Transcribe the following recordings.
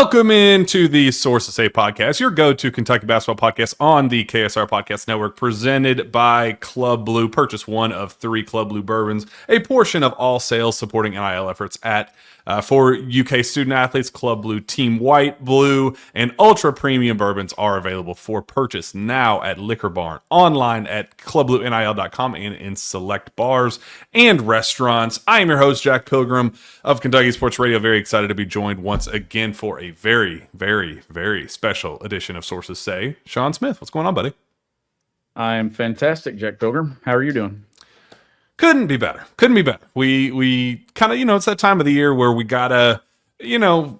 Welcome into the Sources Say podcast, your go-to Kentucky basketball podcast on the KSR Podcast Network, presented by Club Blue. Purchase one of 3 Club Blue bourbons. A portion of all sales supporting NIL efforts for UK student athletes. Club Blue Team White, Blue, and Ultra Premium bourbons are available for purchase now at Liquor Barn, online at clubbluenil.com, and in select bars and restaurants. I am your host, Jack Pilgrim of Kentucky Sports Radio. Very excited to be joined once again for a very, very, very special edition of Sources Say. Shawn Smith, what's going on, buddy? I am fantastic, Jack Pilgrim. How are you doing? Couldn't be better. Couldn't be better. We kind of, it's that time of the year where we gotta, we don't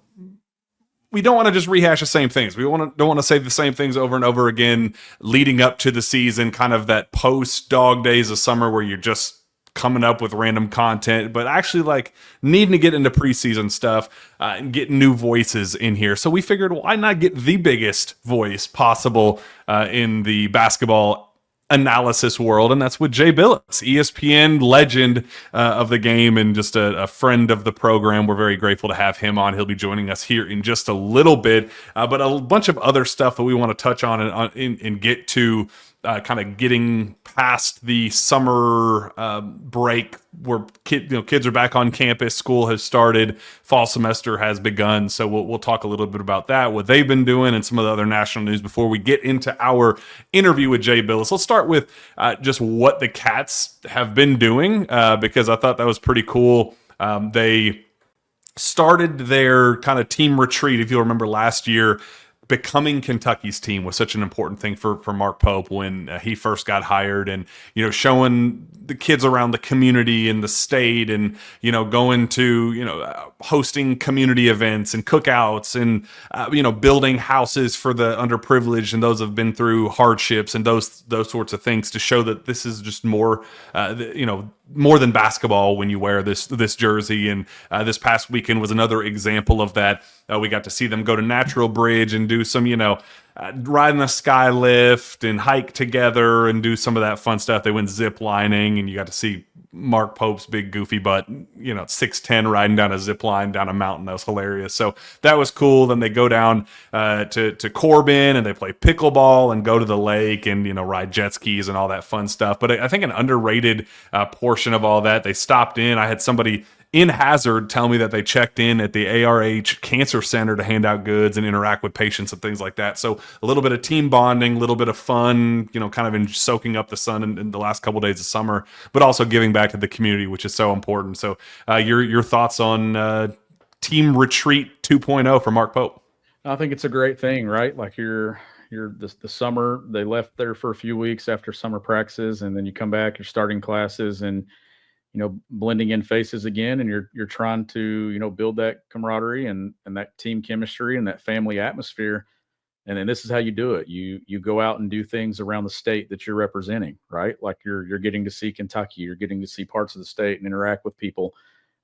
want to just rehash the same things. We don't want to say the same things over and over again leading up to the season, kind of that post dog days of summer where you're just coming up with random content, but actually like needing to get into preseason stuff and get new voices in here. So we figured, why not get the biggest voice possible in the basketball analysis world, and that's with Jay Bilas, ESPN legend of the game and just a friend of the program. We're very grateful to have him on. He'll be joining us here in just a little bit, but a bunch of other stuff that we want to touch on and get to, kind of getting past the summer break where kids are back on campus, school has started, fall semester has begun. So we'll talk a little bit about that, what they've been doing, and some of the other national news before we get into our interview with Jay Bilas. Let's start with just what the Cats have been doing, because I thought that was pretty cool. They started their kind of team retreat, if you'll remember last year. Becoming Kentucky's team was such an important thing for Mark Pope when he first got hired, and showing the kids around the community and the state, and going to hosting community events and cookouts, and building houses for the underprivileged and those who have been through hardships and those sorts of things, to show that this is just more more than basketball when you wear this jersey. And this past weekend was another example of that. We got to see them go to Natural Bridge and do some, ride in the sky lift and hike together and do some of that fun stuff. They went zip lining, and you got to see Mark Pope's big goofy butt, 6'10", riding down a zip line down a mountain. That was hilarious. So that was cool. Then they go down to Corbin, and they play pickleball and go to the lake and, ride jet skis and all that fun stuff. But I think an underrated portion of all that, they stopped in. I had somebody in Hazard tell me that they checked in at the ARH Cancer Center to hand out goods and interact with patients and things like that. So a little bit of team bonding, a little bit of fun, kind of in soaking up the sun in the last couple of days of summer, but also giving back to the community, which is so important. So your thoughts on Team Retreat 2.0 for Mark Pope? I think it's a great thing, right? Like the summer, they left there for a few weeks after summer practices, and then you come back, you're starting classes, and blending in faces again, and you're trying to, build that camaraderie and that team chemistry and that family atmosphere. And then this is how you do it. You go out and do things around the state that you're representing, right? Like you're getting to see Kentucky, you're getting to see parts of the state and interact with people.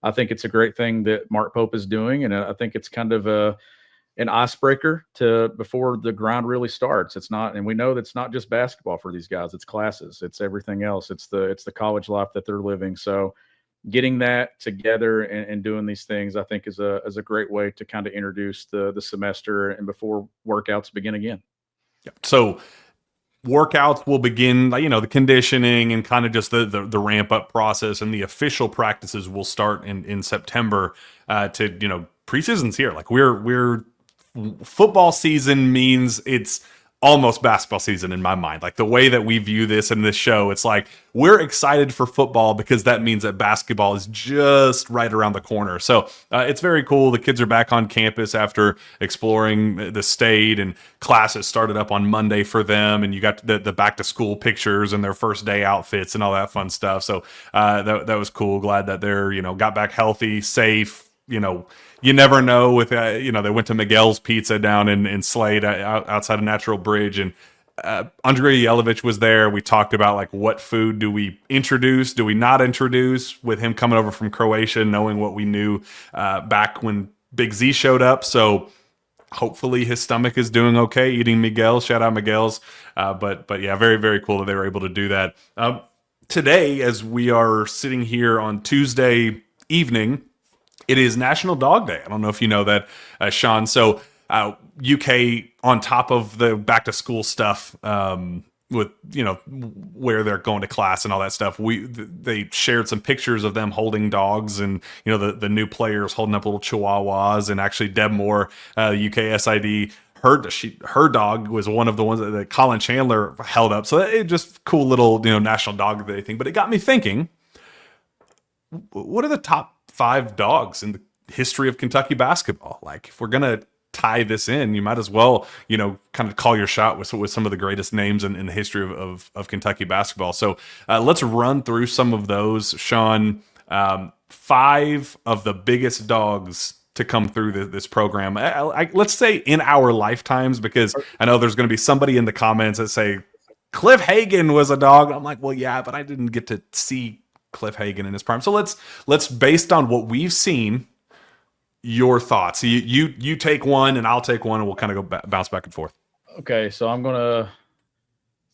I think it's a great thing that Mark Pope is doing. And I think it's kind of an icebreaker before the grind really starts. It's not, and we know that's not just basketball for these guys. It's classes, it's everything else. It's the college life that they're living. So getting that together and doing these things, I think is a great way to kind of introduce the semester and before workouts begin again. So workouts will begin, the conditioning and kind of just the ramp up process, and the official practices will start in September. Preseason's here. Like we're football season means it's almost basketball season in my mind. Like the way that we view this in this show, it's like we're excited for football because that means that basketball is just right around the corner. So it's very cool. The kids are back on campus after exploring the state, and classes started up on Monday for them, and you got the back to school pictures and their first day outfits and all that fun stuff. So that was cool. Glad that they're got back healthy, safe. You never know with, they went to Miguel's Pizza down in Slade outside of Natural Bridge, and Andrei Yelovich was there. We talked about like what food do we introduce, do we not introduce, with him coming over from Croatia, knowing what we knew back when Big Z showed up. So hopefully his stomach is doing okay eating Miguel. Shout out Miguel's. But yeah, very, very cool that they were able to do that. Today, as we are sitting here on Tuesday evening, It is National Dog Day. I don't know if you know that, Sean. So UK, on top of the back to school stuff, with where they're going to class and all that stuff, they shared some pictures of them holding dogs, and the new players holding up little chihuahuas. And actually, Deb Moore, UK SID, her dog was one of the ones that Colin Chandler held up. So it just cool little National Dog Day thing. But it got me thinking, what are the top 5 dogs in the history of Kentucky basketball? Like, if we're gonna tie this in, you might as well, kind of call your shot with some of the greatest names in the history of Kentucky basketball. So let's run through some of those, Sean. 5 of the biggest dogs to come through this program. Let's say in our lifetimes, because I know there's going to be somebody in the comments that say Cliff Hagan was a dog. I'm like, well, yeah, but I didn't get to see Cliff Hagan in his prime. So let's based on what we've seen, your thoughts. You take one and I'll take one, and we'll kind of go bounce back and forth. Okay, so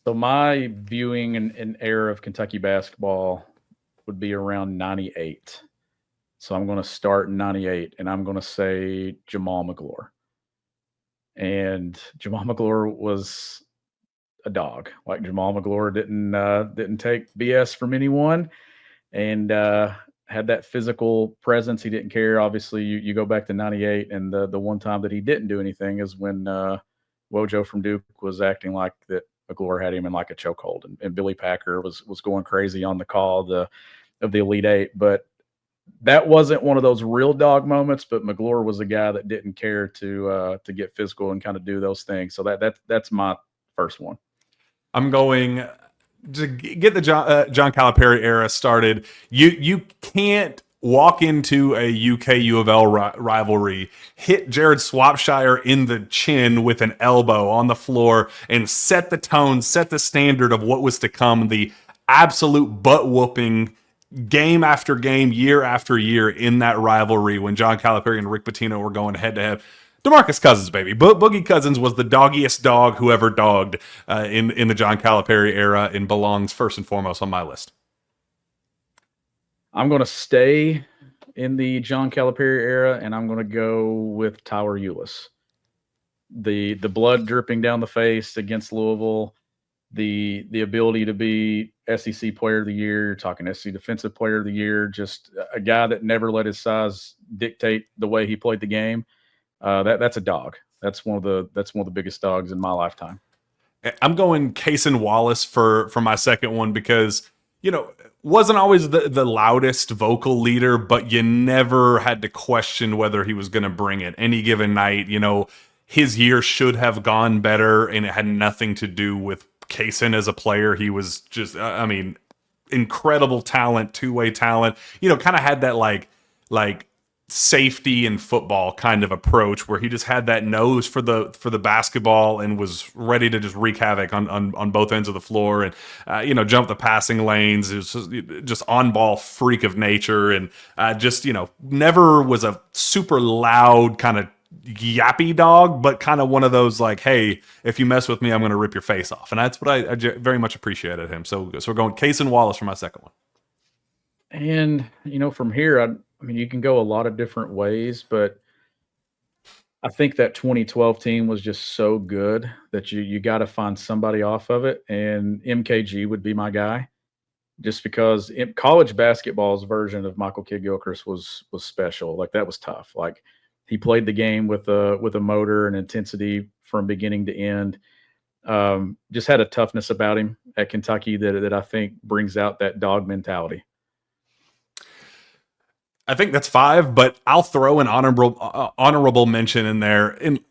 my viewing and era of Kentucky basketball would be around 98. So I'm going to start in 98, and I'm going to say Jamal McGlure. And Jamal McGlure was a dog. Like, Jamal McGlure didn't take BS from anyone, and had that physical presence. He didn't care. Obviously, you go back to 98, and the one time that he didn't do anything is when Wojo from Duke was acting like that McGlure had him in like a chokehold, and Billy Packer was going crazy on the call of the Elite Eight. But that wasn't one of those real dog moments. But McGlure was a guy that didn't care to get physical and kind of do those things. So that's my first one. I'm going to get the John Calipari era started. You can't walk into a UK U of L rivalry, hit Jared Swapshire in the chin with an elbow on the floor, and set the tone, set the standard of what was to come. The absolute butt whooping, game after game, year after year in that rivalry, when John Calipari and Rick Pitino were going head to head. DeMarcus Cousins, baby. Boogie Cousins was the doggiest dog who ever dogged in the John Calipari era, and belongs first and foremost on my list. I'm going to stay in the John Calipari era, and I'm going to go with Tyler Ulis. The blood dripping down the face against Louisville, the ability to be SEC Player of the Year, you're talking SEC Defensive Player of the Year, just a guy that never let his size dictate the way he played the game. That's a dog. That's one of the biggest dogs in my lifetime. I'm going Cason Wallace for my second one, because wasn't always the loudest vocal leader, but you never had to question whether he was going to bring it any given night. His year should have gone better, and it had nothing to do with Cason as a player. He was just, incredible talent, two-way talent. Kind of had that like safety in football kind of approach, where he just had that nose for the basketball and was ready to just wreak havoc on both ends of the floor, and jump the passing lanes. It was just on ball freak of nature, and never was a super loud kind of yappy dog, but kind of one of those like, hey, if you mess with me, I'm going to rip your face off. And that's what I very much appreciated him. So we're going Cason Wallace for my second one. And from here, I mean, you can go a lot of different ways, but I think that 2012 team was just so good that you got to find somebody off of it, and MKG would be my guy, just because college basketball's version of Michael Kidd-Gilchrist was special. Like, that was tough. Like, he played the game with a motor and intensity from beginning to end. Just had a toughness about him at Kentucky that I think brings out that dog mentality. I think that's 5, but I'll throw an honorable mention in there. And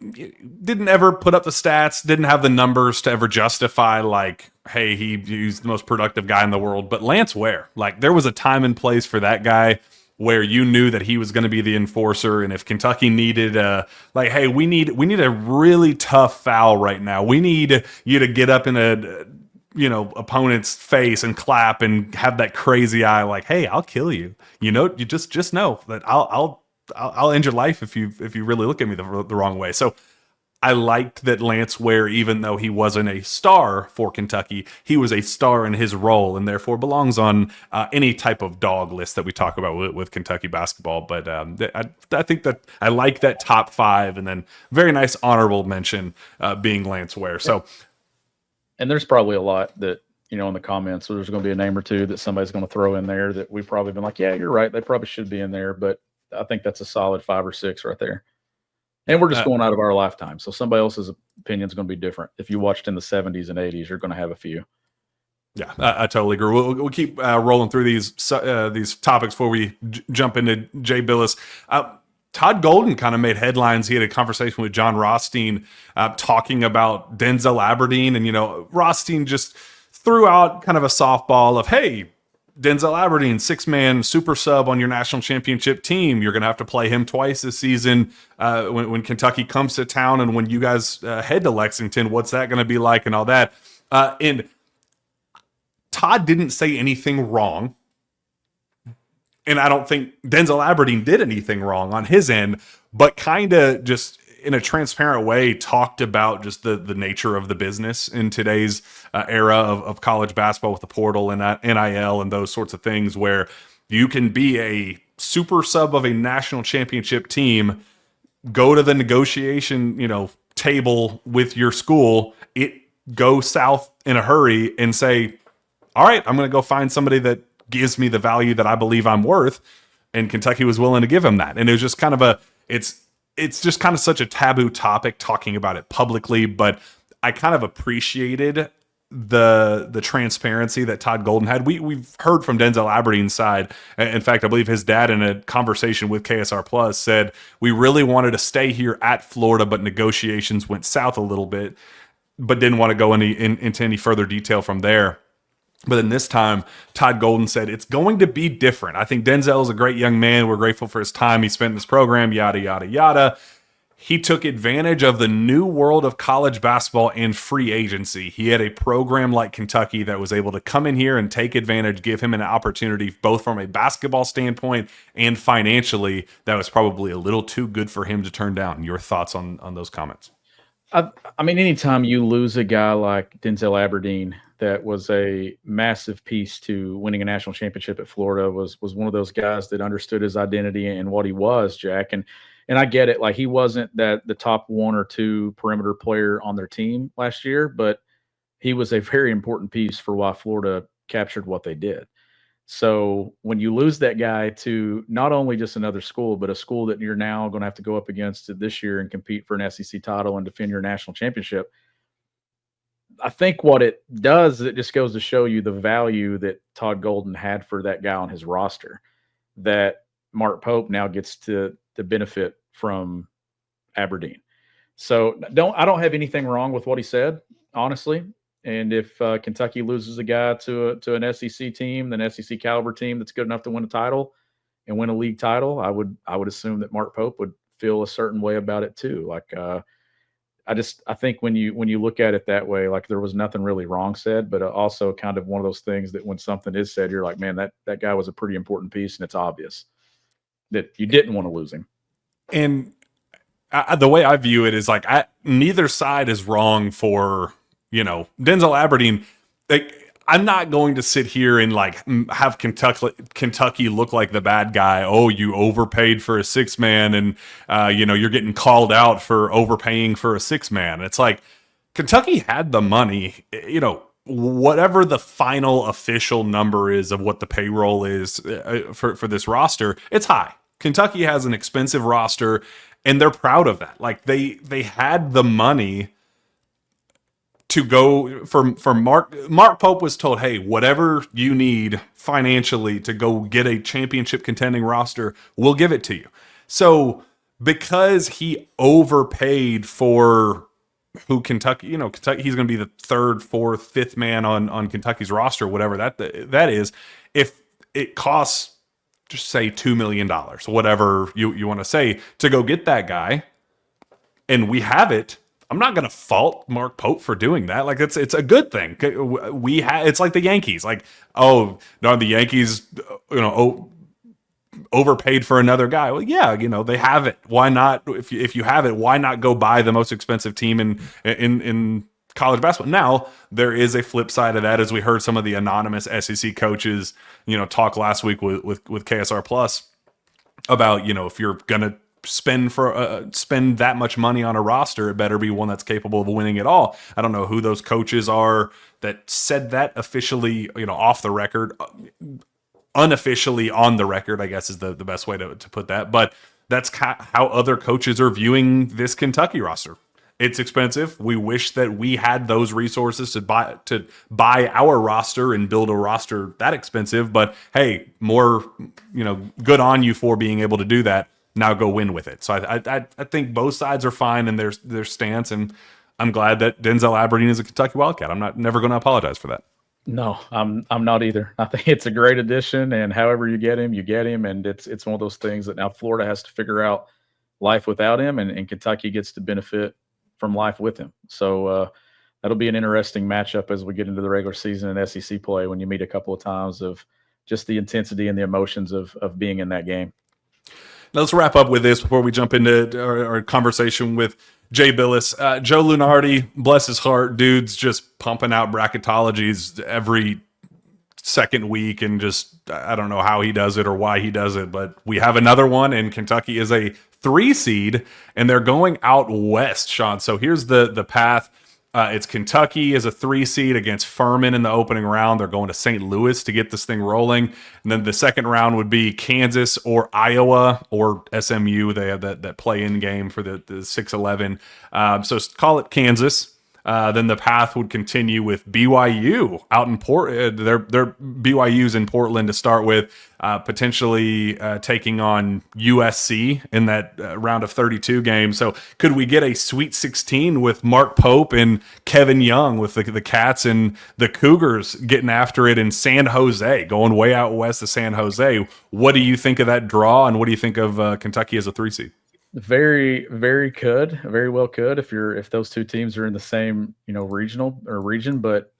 didn't ever put up the stats, didn't have the numbers to ever justify like, hey, he's the most productive guy in the world. But Lance Ware, like, there was a time and place for that guy where you knew that he was going to be the enforcer. And if Kentucky needed hey, we need a really tough foul right now. We need you to get up in a opponent's face and clap and have that crazy eye, like, hey, I'll kill you. You just know that I'll end your life if you really look at me the wrong way. So I liked that Lance Ware, even though he wasn't a star for Kentucky, he was a star in his role and therefore belongs on any type of dog list that we talk about with Kentucky basketball. But I think that I like that top 5, and then very nice honorable mention being Lance Ware. So, and there's probably a lot that, in the comments, so there's going to be a name or two that somebody's going to throw in there that we've probably been like, yeah, you're right, they probably should be in there. But I think that's a solid 5 or 6 right there. And we're just going out of our lifetime. So somebody else's opinion is going to be different. If you watched in the 70s and 80s, you're going to have a few. Yeah, I totally agree. We'll keep rolling through these topics before we jump into Jay Bilas. Todd Golden kind of made headlines. He had a conversation with John Rothstein talking about Denzel Aberdeen. And, Rothstein just threw out kind of a softball of, hey, Denzel Aberdeen, 6-man super sub on your national championship team. You're going to have to play him twice this season when Kentucky comes to town, and when you guys head to Lexington, what's that going to be like and all that. And Todd didn't say anything wrong. And I don't think Denzel Aberdeen did anything wrong on his end, but kind of just in a transparent way talked about just the nature of the business in today's era of college basketball with the portal and NIL and those sorts of things, where you can be a super sub of a national championship team, go to the negotiation, table with your school, go south in a hurry and say, all right, I'm going to go find somebody that gives me the value that I believe I'm worth. And Kentucky was willing to give him that. And it was just kind of it's just kind of such a taboo topic talking about it publicly, but I kind of appreciated the transparency that Todd Golden had. We've heard from Denzel Aberdeen's side. In fact, I believe his dad, in a conversation with KSR Plus, said, we really wanted to stay here at Florida, but negotiations went south a little bit, but didn't want to go into any further detail from there. But then this time, Todd Golden said, it's going to be different. I think Denzel is a great young man. We're grateful for his time he spent in this program, yada, yada, yada. He took advantage of the new world of college basketball and free agency. He had a program like Kentucky that was able to come in here and take advantage, give him an opportunity, both from a basketball standpoint and financially, that was probably a little too good for him to turn down. Your thoughts on those comments? I mean, anytime you lose a guy like Denzel Aberdeen, that was a massive piece to winning a national championship at Florida, was one of those guys that understood his identity and what he was, Jack. And I get it. Like, he wasn't the top 1 or 2 perimeter player on their team last year, but he was a very important piece for why Florida captured what they did. So when you lose that guy to not only just another school, but a school that you're now going to have to go up against this year and compete for an SEC title and defend your national championship, I think what it does is it just goes to show you the value that Todd Golden had for that guy on his roster, that Mark Pope now gets to benefit from Aberdeen. So I don't have anything wrong with what he said, honestly. And if Kentucky loses a guy to an SEC team, an SEC caliber team that's good enough to win a title and win a league title, I would assume that Mark Pope would feel a certain way about it too. Like, I think when you look at it that way, like, there was nothing really wrong said, but also kind of one of those things that when something is said, you're like, man, that guy was a pretty important piece, and it's obvious that you didn't want to lose him. And the way I view it is like, neither side is wrong for, Denzel Aberdeen. Like, I'm not going to sit here and like have Kentucky look like the bad guy. Oh, you overpaid for a 6-man, and you're getting called out for overpaying for a 6-man. It's like, Kentucky had the money. Whatever the final official number is of what the payroll is for this roster, it's high. Kentucky has an expensive roster, and they're proud of that. Like, they had the money to go for Mark Pope was told, hey, whatever you need financially to go get a championship contending roster, we'll give it to you. So because he overpaid for who Kentucky, Kentucky, he's going to be the 3rd, 4th, 5th man on Kentucky's roster, whatever that is. If it costs, just say $2 million, whatever you want to say, to go get that guy, and we have it, I'm not going to fault Mark Pope for doing that. Like, it's a good thing. It's like the Yankees. Like, oh no, the Yankees, overpaid for another guy. Well, yeah, they have it. Why not? If you have it, why not go buy the most expensive team in college basketball? Now, there is a flip side of that, as we heard some of the anonymous SEC coaches, talk last week with KSR Plus about, if you're gonna spend that much money on a roster, it better be one that's capable of winning it all. I don't know who those coaches are that said that officially, off the record. Unofficially on the record, I guess is the best way to put that. But that's how other coaches are viewing this Kentucky roster. It's expensive. We wish that we had those resources to buy our roster and build a roster that expensive. But hey, more, good on you for being able to do that. Now go win with it. So I think both sides are fine in their stance, and I'm glad that Denzel Aberdeen is a Kentucky Wildcat. I'm never going to apologize for that. No, I'm not either. I think it's a great addition, and however you get him, and it's one of those things that now Florida has to figure out life without him, and Kentucky gets to benefit from life with him. So that'll be an interesting matchup as we get into the regular season and SEC play, when you meet a couple of times of just the intensity and the emotions of being in that game. Now let's wrap up with this before we jump into our conversation with Jay Bilas. Joe Lunardi, bless his heart, dude's just pumping out bracketologies every second week, and just, I don't know how he does it or why he does it, but we have another one, and Kentucky is a 3 seed, and they're going out west, Sean. So here's the path. It's Kentucky as a 3 seed against Furman in the opening round. They're going to St. Louis to get this thing rolling. And then the second round would be Kansas or Iowa or SMU. They have that play-in game for the 6-11. So call it Kansas. Then the path would continue with BYU out in Portland. Their BYU's in Portland to start with, potentially taking on USC in that round of 32 games. So could we get a Sweet 16 with Mark Pope and Kevin Young with the Cats and the Cougars getting after it in San Jose, going way out west to San Jose? What do you think of that draw, and what do you think of Kentucky as a 3 seed? Very, very well could if those two teams are in the same region, but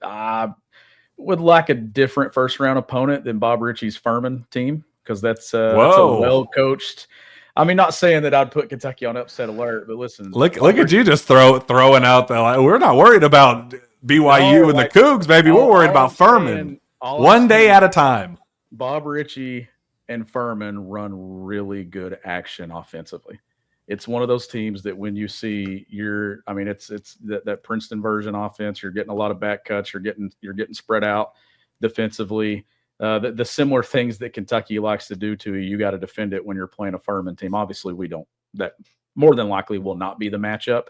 would like a different first round opponent than Bob Ritchie's Furman team, because that's a well coached. I mean, not saying that I'd put Kentucky on upset alert, but listen, look at you just throwing out the, we're not worried about BYU and the Cougs, baby. We're worried about Furman. One day at a time. Bob Ritchie and Furman run really good action offensively. It's one of those teams that when you see it's that Princeton version offense, you're getting a lot of back cuts, you're getting spread out defensively. The similar things that Kentucky likes to do to you got to defend it when you're playing a Furman team. Obviously, we don't. That more than likely will not be the matchup.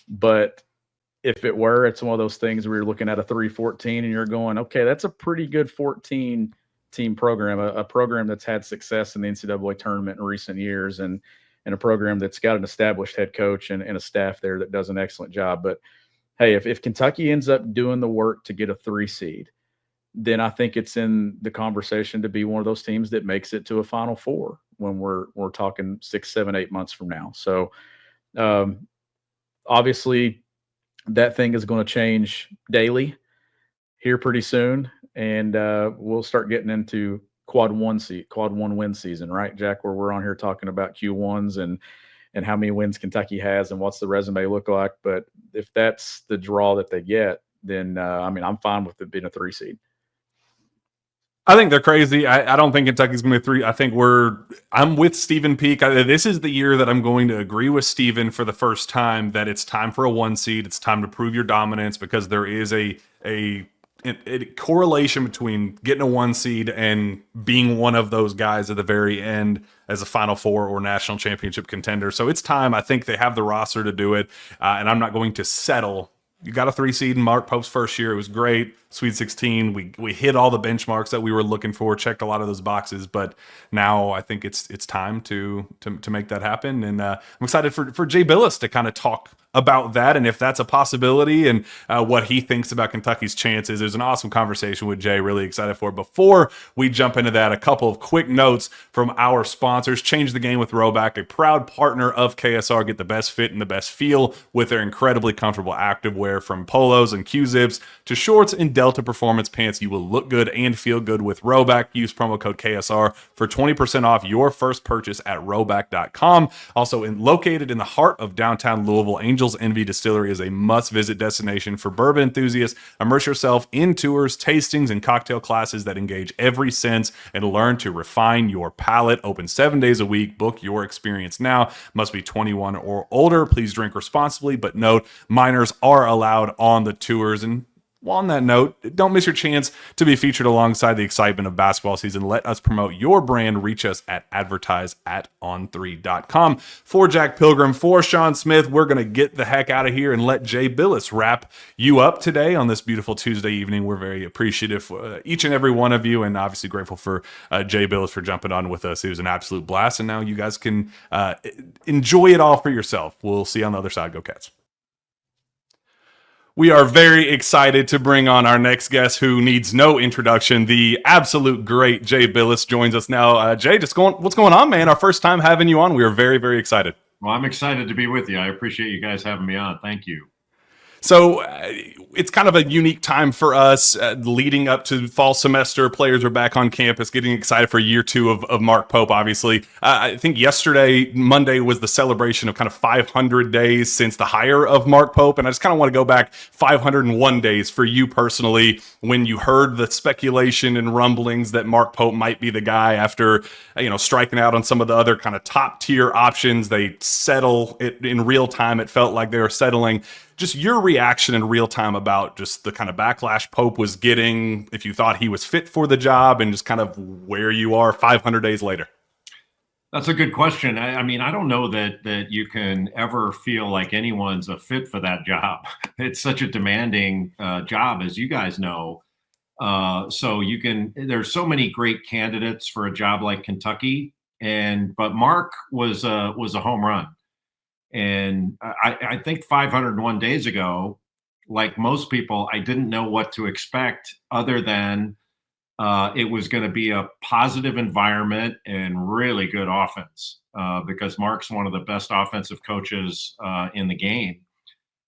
But if it were, it's one of those things where you're looking at a 3-14 and you're going, okay, that's a pretty good 14-team program, a program that's had success in the NCAA tournament in recent years, and a program that's got an established head coach and a staff there that does an excellent job. But hey, if Kentucky ends up doing the work to get a 3 seed, then I think it's in the conversation to be one of those teams that makes it to a Final Four when we're talking 6, 7, 8 months from now. So obviously that thing is going to change daily here pretty soon, and we'll start getting into quad one win season, right, Jack, where we're on here talking about Q1s and how many wins Kentucky has and what's the resume look like. But if that's the draw that they get, then I'm fine with it being a 3 seed. I think they're crazy. I don't think Kentucky's going to be 3. I think I'm with Stephen Peak. This is the year that I'm going to agree with Stephen for the first time that it's time for a 1 seed. It's time to prove your dominance, because there is a correlation between getting a 1 seed and being one of those guys at the very end as a Final Four or national championship contender. So it's time. I think they have the roster to do it, and I'm not going to settle. You got a 3 seed in Mark Pope's first year. It was great. Sweet 16. We hit all the benchmarks that we were looking for, checked a lot of those boxes, but now I think it's time to make that happen. And I'm excited for Jay Bilas to kind of talk about that and if that's a possibility and what he thinks about Kentucky's chances. There's an awesome conversation with Jay, really excited for it. Before we jump into that, a couple of quick notes from our sponsors. Change the Game with Rhoback, a proud partner of KSR. Get the best fit and the best feel with their incredibly comfortable activewear, from polos and Q-zips to shorts and Delta Performance pants. You will look good and feel good with Rhoback. Use promo code KSR for 20% off your first purchase at rhoback.com. Also, located in the heart of downtown Louisville, Angels Envy Distillery is a must-visit destination for bourbon enthusiasts. Immerse yourself in tours, tastings, and cocktail classes that engage every sense and learn to refine your palate. Open 7 days a week. Book your experience now. Must be 21 or older. Please drink responsibly, but note, minors are allowed on the tours. And on that note, don't miss your chance to be featured alongside the excitement of basketball season. Let us promote your brand. Reach us at advertise@on3.com. For Jack Pilgrim, for Shawn Smith, we're going to get the heck out of here and let Jay Bilas wrap you up today on this beautiful Tuesday evening. We're very appreciative for each and every one of you, and obviously grateful for Jay Bilas for jumping on with us. It was an absolute blast, and now you guys can enjoy it all for yourself. We'll see you on the other side. Go Cats. We are very excited to bring on our next guest, who needs no introduction. The absolute great Jay Bilas joins us now. Jay, what's going on, man? Our first time having you on. We are very, very excited. Well, I'm excited to be with you. I appreciate you guys having me on. Thank you. So it's kind of a unique time for us leading up to fall semester. Players are back on campus, getting excited for year two of Mark Pope, obviously. I think Monday, was the celebration of kind of 500 days since the hire of Mark Pope. And I just kind of want to go back 501 days for you personally when you heard the speculation and rumblings that Mark Pope might be the guy after, striking out on some of the other kind of top tier options. They settle it in real time. It felt like they were settling. Just your reaction in real time about just the kind of backlash Pope was getting, if you thought he was fit for the job, and just kind of where you are 500 days later. That's a good question. I mean, I don't know that you can ever feel like anyone's a fit for that job. It's such a demanding job, as you guys know. So there's so many great candidates for a job like Kentucky, but Mark was a home run. And I think 501 days ago, like most people, I didn't know what to expect other than it was going to be a positive environment and really good offense because Mark's one of the best offensive coaches in the game.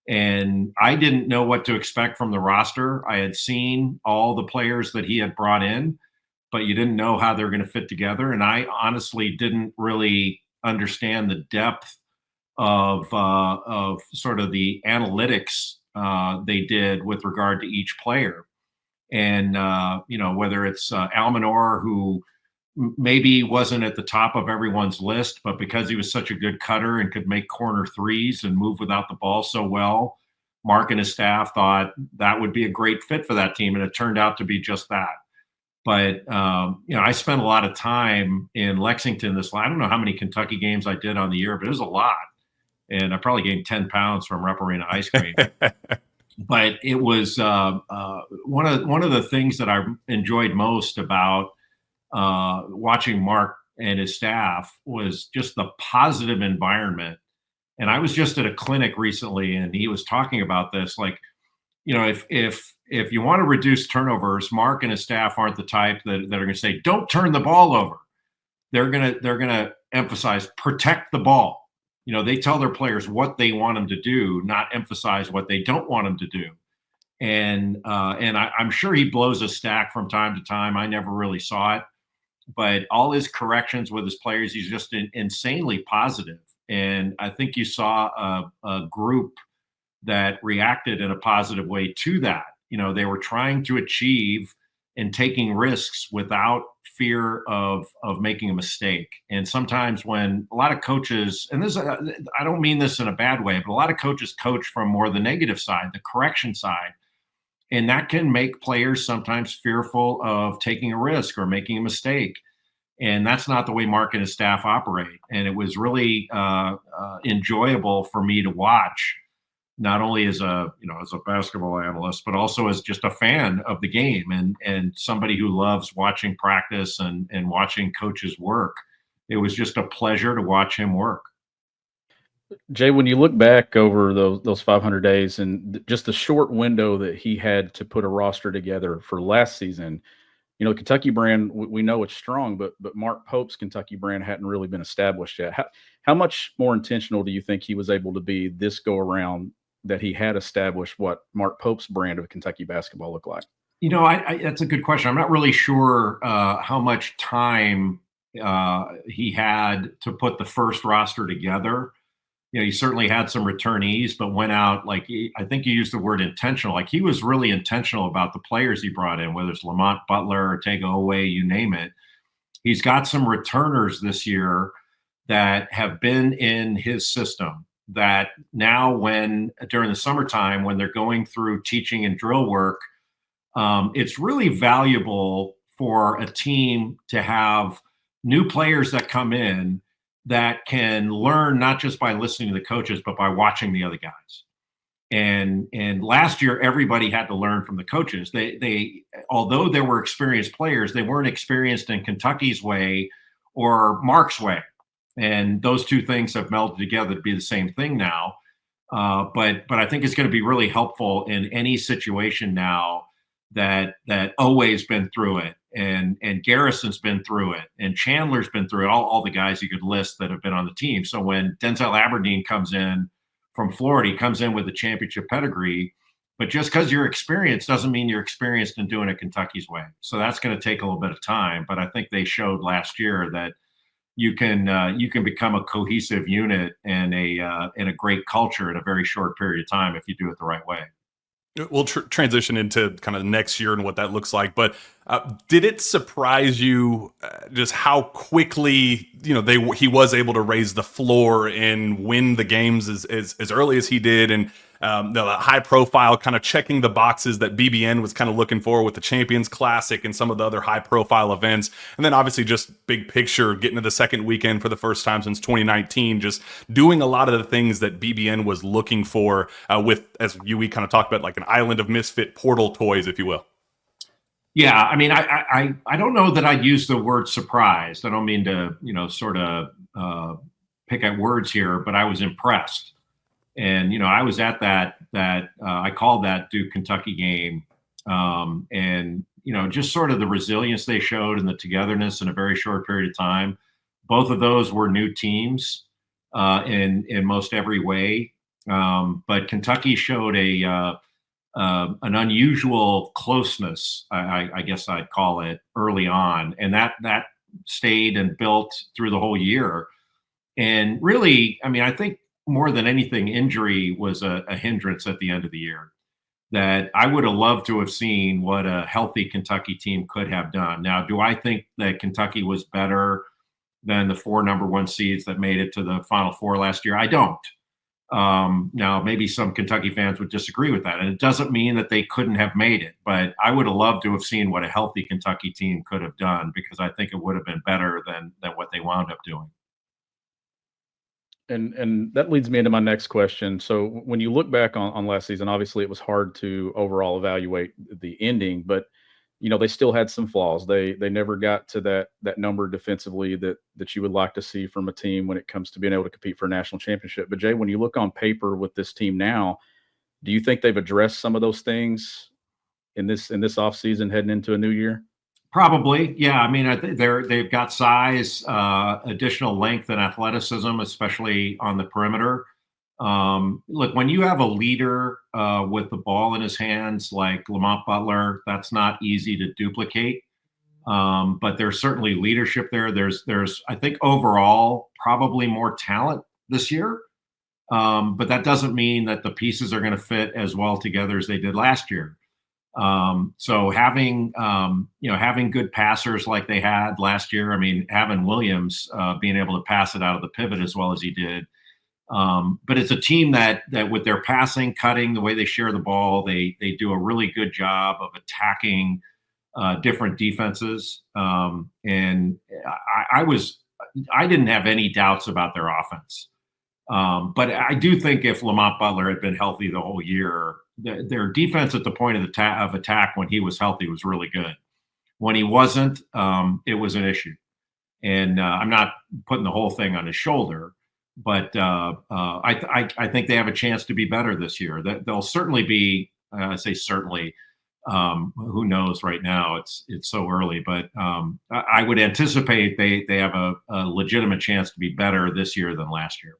And I didn't know what to expect from the roster. I had seen all the players that he had brought in, but you didn't know how they were going to fit together. And I honestly didn't really understand the depth of sort of the analytics they did with regard to each player. And, whether it's Almanor, who maybe wasn't at the top of everyone's list, but because he was such a good cutter and could make corner threes and move without the ball so well, Mark and his staff thought that would be a great fit for that team. And it turned out to be just that. But, I spent a lot of time in Lexington I don't know how many Kentucky games I did on the year, but it was a lot. And I probably gained 10 pounds from Rep Arena ice cream. But it was one of the things that I enjoyed most about watching Mark and his staff was just the positive environment. And I was just at a clinic recently, and he was talking about this. Like, if you want to reduce turnovers, Mark and his staff aren't the type that are going to say, "Don't turn the ball over." They're gonna emphasize protect the ball. They tell their players what they want them to do, not emphasize what they don't want them to do. And I'm sure he blows a stack from time to time. I never really saw it, but all his corrections with his players, he's just insanely positive. And I think you saw a group that reacted in a positive way to that. They were trying to achieve and taking risks without fear of making a mistake. And sometimes when a lot of coaches, and this, I don't mean this in a bad way, but a lot of coaches coach from more the negative side, the correction side. And that can make players sometimes fearful of taking a risk or making a mistake. And that's not the way Mark and his staff operate. And it was really enjoyable for me to watch, not only as a basketball analyst, but also as just a fan of the game and somebody who loves watching practice and watching coaches work. It was just a pleasure to watch him work. Jay, when you look back over those 500 days and just the short window that he had to put a roster together for last season, the Kentucky brand, we know it's strong, but Mark Pope's Kentucky brand hadn't really been established yet. How much more intentional do you think he was able to be this go around that he had established what Mark Pope's brand of Kentucky basketball looked like? That's a good question. I'm not really sure how much time he had to put the first roster together. He certainly had some returnees, but went out I think you used the word intentional. Like he was really intentional about the players he brought in, whether it's Lamont Butler or Tega Owe, you name it. He's got some returners this year that have been in his system that now during the summertime, when they're going through teaching and drill work, it's really valuable for a team to have new players that come in that can learn not just by listening to the coaches, but by watching the other guys. And last year, everybody had to learn from the coaches. They although there were experienced players, they weren't experienced in Kentucky's way or Mark's way. And those two things have melded together to be the same thing now. But I think it's going to be really helpful in any situation now that Owe's been through it, and Garrison's been through it, and Chandler's been through it, all the guys you could list that have been on the team. So when Denzel Aberdeen comes in from Florida, he comes in with a championship pedigree, but just because you're experienced doesn't mean you're experienced in doing it Kentucky's way. So that's going to take a little bit of time, but I think they showed last year that you can become a cohesive unit and a great culture in a very short period of time if you do it the right way. We'll transition into kind of next year and what that looks like. But did it surprise you just how quickly he was able to raise the floor and win the games as early as he did, and the high profile kind of checking the boxes that BBN was kind of looking for with the Champions Classic and some of the other high profile events, and then obviously just big picture getting to the second weekend for the first time since 2019, just doing a lot of the things that BBN was looking for with, as we kind of talked about, like an island of misfit portal toys, if you will. Yeah, I mean, I don't know that I'd use the word surprised. I don't mean to sort of pick at words here, but I was impressed. And I was at that I called that Duke Kentucky game, and just sort of the resilience they showed and the togetherness in a very short period of time. Both of those were new teams in most every way, but Kentucky showed an unusual closeness, I guess I'd call it, early on, and that stayed and built through the whole year. And really, I mean, I think more than anything, injury was a hindrance at the end of the year. That I would have loved to have seen what a healthy Kentucky team could have done. Now, do I think that Kentucky was better than the 4 number 1 seeds that made it to the Final Four last year? I don't. Now, maybe some Kentucky fans would disagree with that, and it doesn't mean that they couldn't have made it. But I would have loved to have seen what a healthy Kentucky team could have done, because I think it would have been better than what they wound up doing. And that leads me into my next question. So when you look back on last season, obviously it was hard to overall evaluate the ending, but they still had some flaws. They never got to that number defensively that you would like to see from a team when it comes to being able to compete for a national championship. But Jay, when you look on paper with this team now, do you think they've addressed some of those things in this offseason heading into a new year? Probably, yeah. I mean, I think they've got size, additional length, and athleticism, especially on the perimeter. Look, when you have a leader with the ball in his hands like Lamont Butler, that's not easy to duplicate. But there's certainly leadership there. There's I think overall probably more talent this year, but that doesn't mean that the pieces are going to fit as well together as they did last year. So having good passers like they had last year, I mean, having Williams being able to pass it out of the pivot as well as he did. But it's a team that with their passing, cutting, the way they share the ball, they do a really good job of attacking different defenses. And I didn't have any doubts about their offense. But I do think if Lamont Butler had been healthy the whole year, their defense at the point of attack when he was healthy was really good. When he wasn't, it was an issue. And I'm not putting the whole thing on his shoulder, I think they have a chance to be better this year. That they'll certainly be. I say certainly. Who knows right now? It's so early, but I would anticipate they have a legitimate chance to be better this year than last year.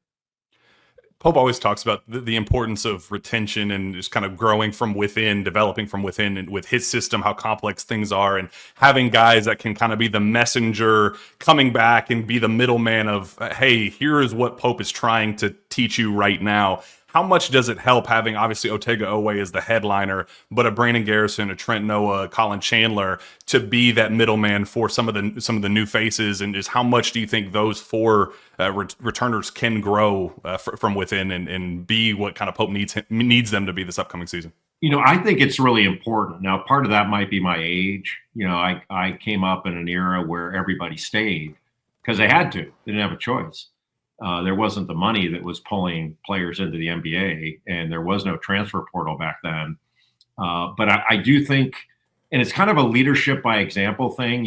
Pope always talks about the importance of retention and just kind of growing from within, developing from within, and with his system, how complex things are, and having guys that can kind of be the messenger coming back and be the middleman of, hey, here is what Pope is trying to teach you right now. How much does it help having obviously Otega Oweh as the headliner, but a Brandon Garrison, a Trent Noah, Colin Chandler to be that middleman for some of the new faces, and just how much do you think those four returners can grow from within and be what kind of Pope needs them to be this upcoming season? I think it's really important. Now, part of that might be my age. I came up in an era where everybody stayed because they had to. They didn't have a choice. There wasn't the money that was pulling players into the NBA, and there was no transfer portal back then. But I do think, and it's kind of a leadership by example thing.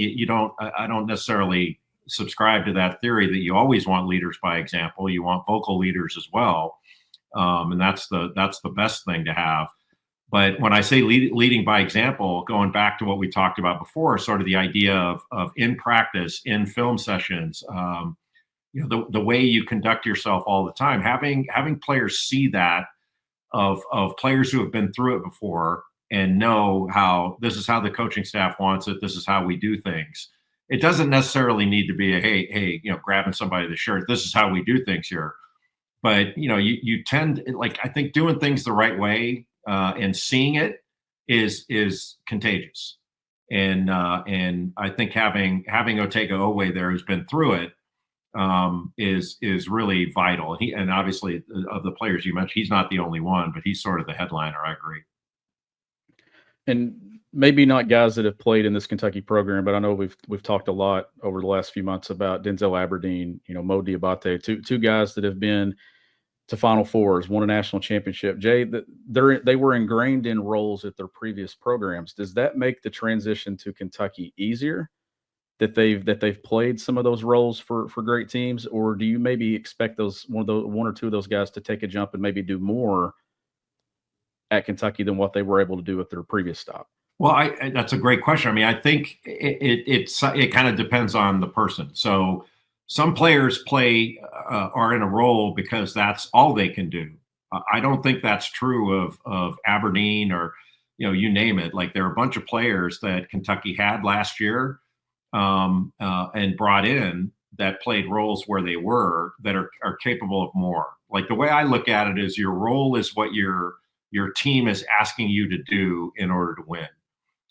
I don't necessarily subscribe to that theory that you always want leaders by example. You want vocal leaders as well, and that's the best thing to have. But when I say leading by example, going back to what we talked about before, sort of the idea of in practice, in film sessions. The way you conduct yourself all the time, having players see that of players who have been through it before and know how this is how the coaching staff wants it. This is how we do things. It doesn't necessarily need to be a, hey, grabbing somebody the shirt. This is how we do things here. But, you tend, like, I think doing things the right way and seeing it is contagious. And I think having Otega Oweh there who's been through it, is really vital. And obviously of the players you mentioned, he's not the only one, but he's sort of the headliner. I agree. And maybe not guys that have played in this Kentucky program, but I know we've talked a lot over the last few months about Denzel Aberdeen, Mo Diabate, two guys that have been to Final Fours, won a national championship. Jay, they were ingrained in roles at their previous programs. Does that make the transition to Kentucky easier? That they've played some of those roles for great teams, or do you maybe expect one or two of those guys to take a jump and maybe do more at Kentucky than what they were able to do at their previous stop? Well, that's a great question. I mean, I think it kind of depends on the person. So some players are in a role because that's all they can do. I don't think that's true of Aberdeen or you name it. Like there are a bunch of players that Kentucky had last year. And brought in that played roles where they were that are capable of more. Like the way I look at it is your role is what your team is asking you to do in order to win.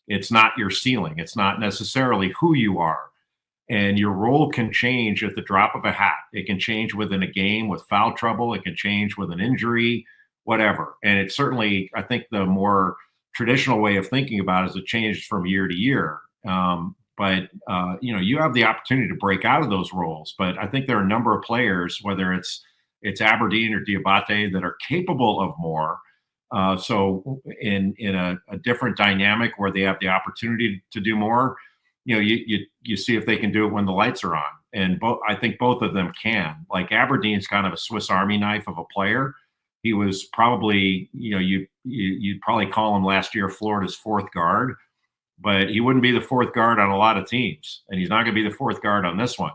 It's not your ceiling. It's not necessarily who you are. And your role can change at the drop of a hat. It can change within a game with foul trouble. It can change with an injury, whatever. And it's certainly, I think the more traditional way of thinking about it is it changes from year to year. But you have the opportunity to break out of those roles. But I think there are a number of players, whether it's Aberdeen or Diabate, that are capable of more. So in a different dynamic where they have the opportunity to do more, you see if they can do it when the lights are on. And I think both of them can. Like Aberdeen's kind of a Swiss Army knife of a player. He was probably, you'd probably call him last year Florida's fourth guard. But he wouldn't be the fourth guard on a lot of teams, and he's not going to be the fourth guard on this one.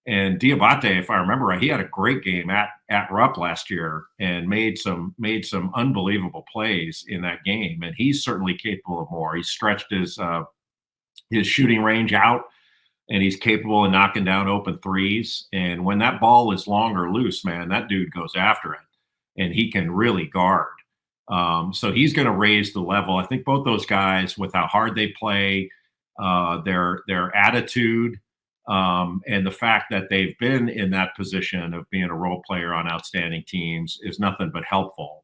And Diabate, if I remember right, he had a great game at Rupp last year and made some unbelievable plays in that game. And he's certainly capable of more. He's stretched his shooting range out, and he's capable of knocking down open threes. And when that ball is long or loose, man, that dude goes after it, and he can really guard. So he's going to raise the level. I think both those guys, with how hard they play, their attitude, and the fact that they've been in that position of being a role player on outstanding teams is nothing but helpful.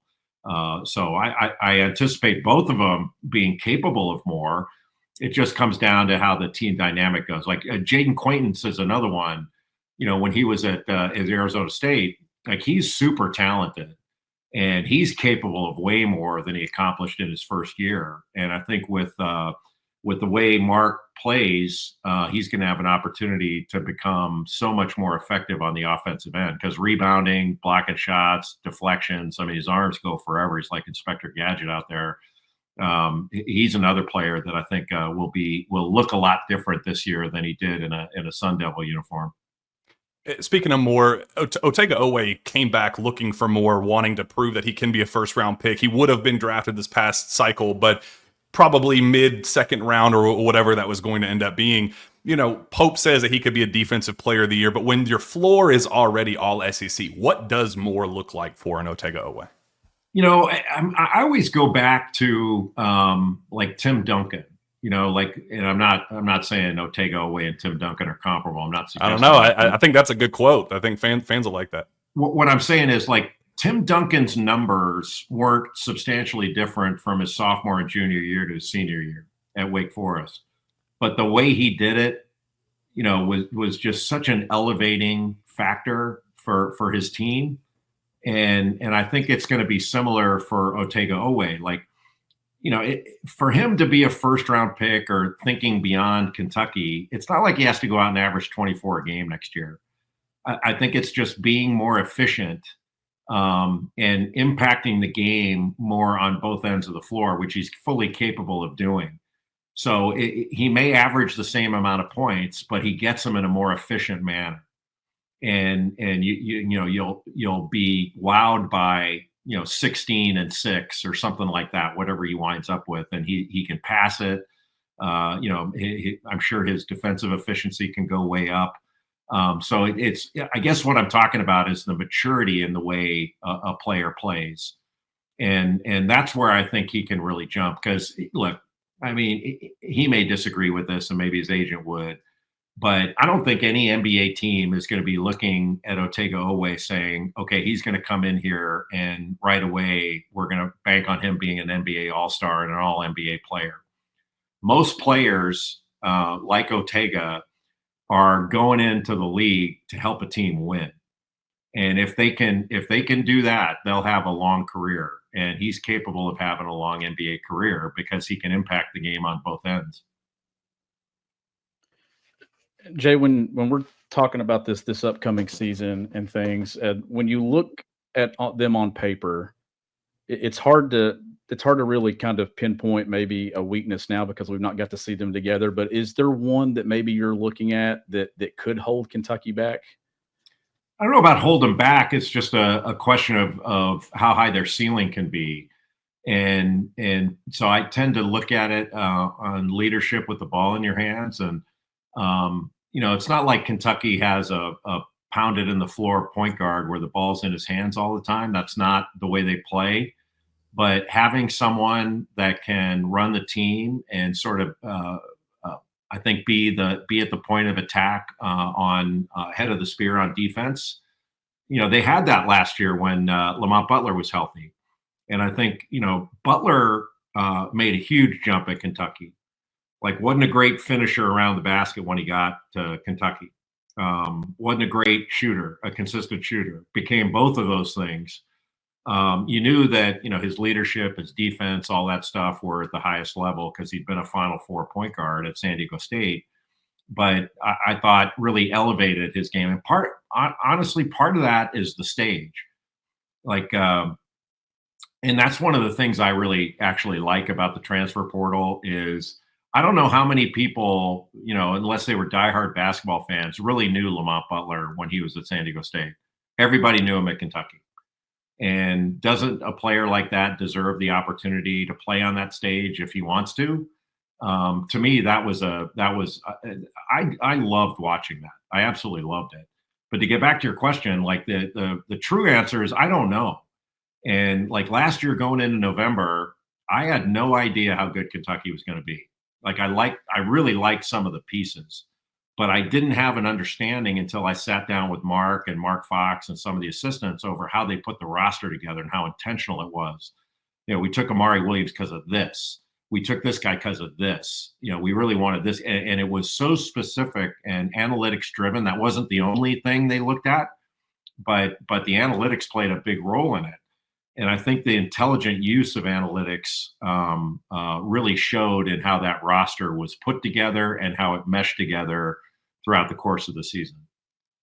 So I anticipate both of them being capable of more. It just comes down to how the team dynamic goes. Like Jaden Quaintance is another one. When he was at Arizona State, like he's super talented. And he's capable of way more than he accomplished in his first year. And I think with with the way Mark plays, he's going to have an opportunity to become so much more effective on the offensive end, because rebounding, blocking shots, deflections, I mean, his arms go forever. He's like Inspector Gadget out there. He's another player that I think will look a lot different this year than he did in a Sun Devil uniform. Speaking of more, Otega Owe came back looking for more, wanting to prove that he can be a first-round pick. He would have been drafted this past cycle, but probably mid-second round or whatever that was going to end up being. You know, Pope says that he could be a defensive player of the year, but when your floor is already all SEC, what does more look like for an Otega Owe? You know, I always go back to like Tim Duncan. You know, like, and I'm not saying Otega Owe and Tim Duncan are comparable. I'm not suggesting. I don't know. I think that's a good quote. I think fans will like that. What I'm saying is, like, Tim Duncan's numbers weren't substantially different from his sophomore and junior year to his senior year at Wake Forest, but the way he did it, you know, was just such an elevating factor for his team. And I think it's going to be similar for Otega Owe. Like, you know, for him to be a first-round pick or thinking beyond Kentucky, it's not like he has to go out and average 24 a game next year. I think it's just being more efficient and impacting the game more on both ends of the floor, which he's fully capable of doing. So he may average the same amount of points, but he gets them in a more efficient manner. And you'll be wowed by, you know, 16 and 6 or something like that, whatever he winds up with, and he can pass it. You know, I'm sure his defensive efficiency can go way up. So it's I guess what I'm talking about is the maturity in the way a player plays, and that's where I think he can really jump. Because look, I mean, he may disagree with this, and maybe his agent would. But I don't think any NBA team is going to be looking at Otega Owe saying, okay, he's going to come in here and right away we're going to bank on him being an NBA All-Star and an All-NBA player. Most players like Otega are going into the league to help a team win. And if they can do that, they'll have a long career. And he's capable of having a long NBA career because he can impact the game on both ends. Jay, when we're talking about this upcoming season and things, when you look at them on paper, it's hard to really kind of pinpoint maybe a weakness now because we've not got to see them together. But is there one that maybe you're looking at that could hold Kentucky back? I don't know about hold them back. It's just a question of how high their ceiling can be. And so I tend to look at it on leadership with the ball in your hands. And, you know, it's not like Kentucky has a pounded in the floor point guard where the ball's in his hands all the time. That's not the way they play. But having someone that can run the team and sort of, I think, be at the point of attack on head of the spear on defense. You know, they had that last year when Lamont Butler was healthy. And I think, you know, Butler made a huge jump at Kentucky. Like, wasn't a great finisher around the basket when he got to Kentucky. Wasn't a great shooter, a consistent shooter. Became both of those things. You knew that, you know, his leadership, his defense, all that stuff were at the highest level because he'd been a Final Four point guard at San Diego State. But I thought really elevated his game. And honestly, part of that is the stage. Like, and that's one of the things I really actually like about the transfer portal is I don't know how many people, you know, unless they were diehard basketball fans, really knew Lamont Butler when he was at San Diego State. Everybody knew him at Kentucky. And doesn't a player like that deserve the opportunity to play on that stage if he wants to? To me, I loved watching that. I absolutely loved it. But to get back to your question, like the true answer is I don't know. And like last year going into November, I had no idea how good Kentucky was going to be. Like I really liked some of the pieces, but I didn't have an understanding until I sat down with Mark and Mark Fox and some of the assistants over how they put the roster together and how intentional it was. You know, we took Amari Williams because of this. We took this guy because of this. You know, we really wanted this. And it was so specific and analytics driven. That wasn't the only thing they looked at, but the analytics played a big role in it. And I think the intelligent use of analytics really showed in how that roster was put together and how it meshed together throughout the course of the season.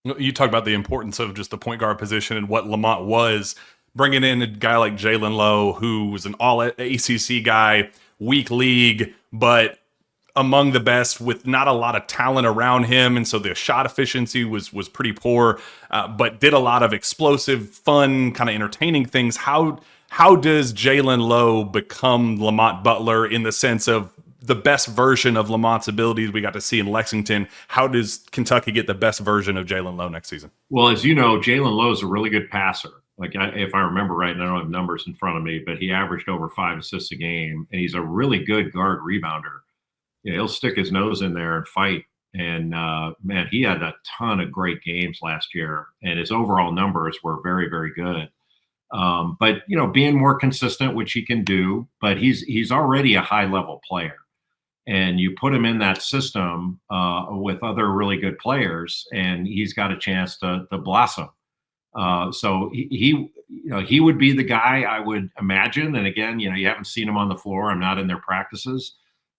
You talk about the importance of just the point guard position and what Lamont was. Bringing in a guy like Jalen Lowe, who was an all ACC guy, weak league, but among the best with not a lot of talent around him. And so the shot efficiency was pretty poor, but did a lot of explosive, fun, kind of entertaining things. How does Jalen Lowe become Lamont Butler in the sense of the best version of Lamont's abilities we got to see in Lexington? How does Kentucky get the best version of Jalen Lowe next season? Well, as you know, Jalen Lowe is a really good passer. Like if I remember right, and I don't have numbers in front of me, but he averaged over 5 assists a game, and he's a really good guard rebounder. He'll stick his nose in there and fight. And man, he had a ton of great games last year, and his overall numbers were very, very good. But being more consistent, which he can do, but he's already a high level player. And you put him in that system with other really good players, and he's got a chance to blossom. So he would be the guy I would imagine. And again, you haven't seen him on the floor. I'm not in their practices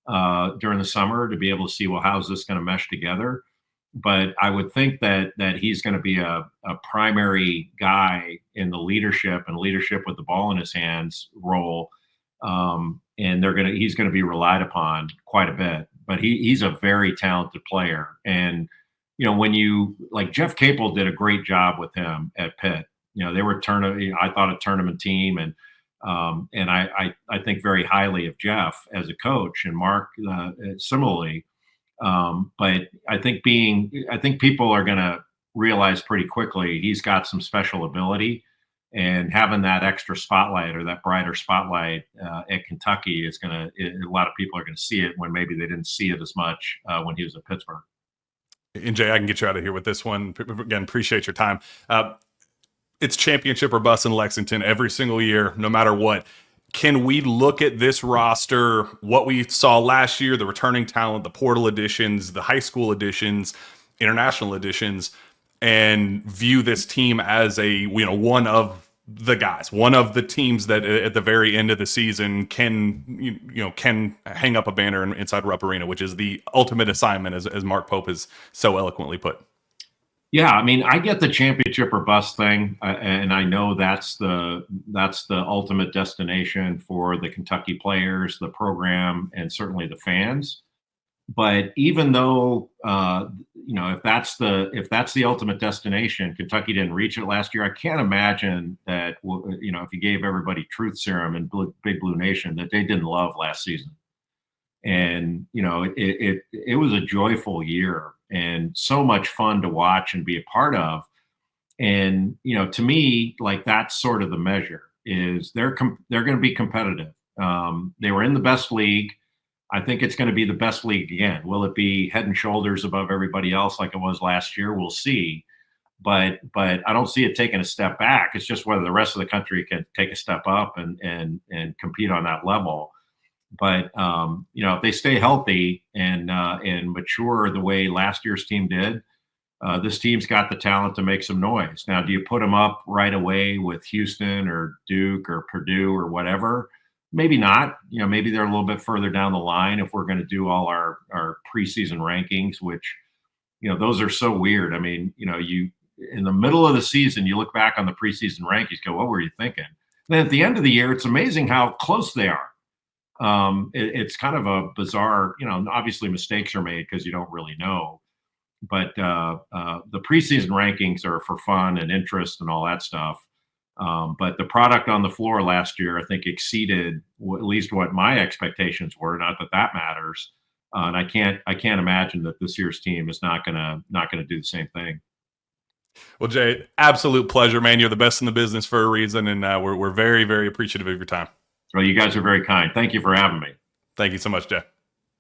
during the summer to be able to see, well, how's this going to mesh together? But I would think that he's going to be a primary guy in the leadership with the ball in his hands role. And he's going to be relied upon quite a bit, but he's a very talented player. And, when Jeff Capel did a great job with him at Pitt, they were I thought a tournament team, and I think very highly of Jeff as a coach, and Mark similarly. But I think people are going to realize pretty quickly he's got some special ability. And having that extra spotlight or that brighter spotlight at Kentucky is a lot of people are going to see it when maybe they didn't see it as much when he was at Pittsburgh. And Jay, I can get you out of here with this one. Again, appreciate your time. It's championship or bust in Lexington every single year, no matter what. Can we look at this roster, what we saw last year, the returning talent, the portal additions, the high school additions, international additions, and view this team as one of the guys, one of the teams that at the very end of the season can hang up a banner inside Rupp Arena, which is the ultimate assignment, as Mark Pope has so eloquently put? Yeah, I mean, I get the championship or bust thing, and I know that's the ultimate destination for the Kentucky players, the program, and certainly the fans. But even though if that's the ultimate destination, Kentucky didn't reach it last year. I can't imagine that if you gave everybody truth serum in Big Blue Nation that they didn't love last season. And it was a joyful year and so much fun to watch and be a part of. And to me, like, that's sort of the measure is they're going to be competitive. They were in the best league. I think it's going to be the best league again. Will it be head and shoulders above everybody else like it was last year? We'll see. But I don't see it taking a step back. It's just whether the rest of the country can take a step up and compete on that level. But if they stay healthy and mature the way last year's team did, this team's got the talent to make some noise. Now, do you put them up right away with Houston or Duke or Purdue or whatever? Maybe not. Maybe they're a little bit further down the line if we're going to do all our preseason rankings, which, those are so weird. I mean, you in the middle of the season, you look back on the preseason rankings, go, what were you thinking? And then at the end of the year, it's amazing how close they are. It's kind of a bizarre, obviously mistakes are made because you don't really know. But the preseason rankings are for fun and interest and all that stuff. But the product on the floor last year, I think, exceeded at least what my expectations were. Not that matters, and I can't imagine that this year's team is not gonna do the same thing. Well, Jay, absolute pleasure, man. You're the best in the business for a reason, and we're very, very appreciative of your time. Well, you guys are very kind. Thank you for having me. Thank you so much, Jay.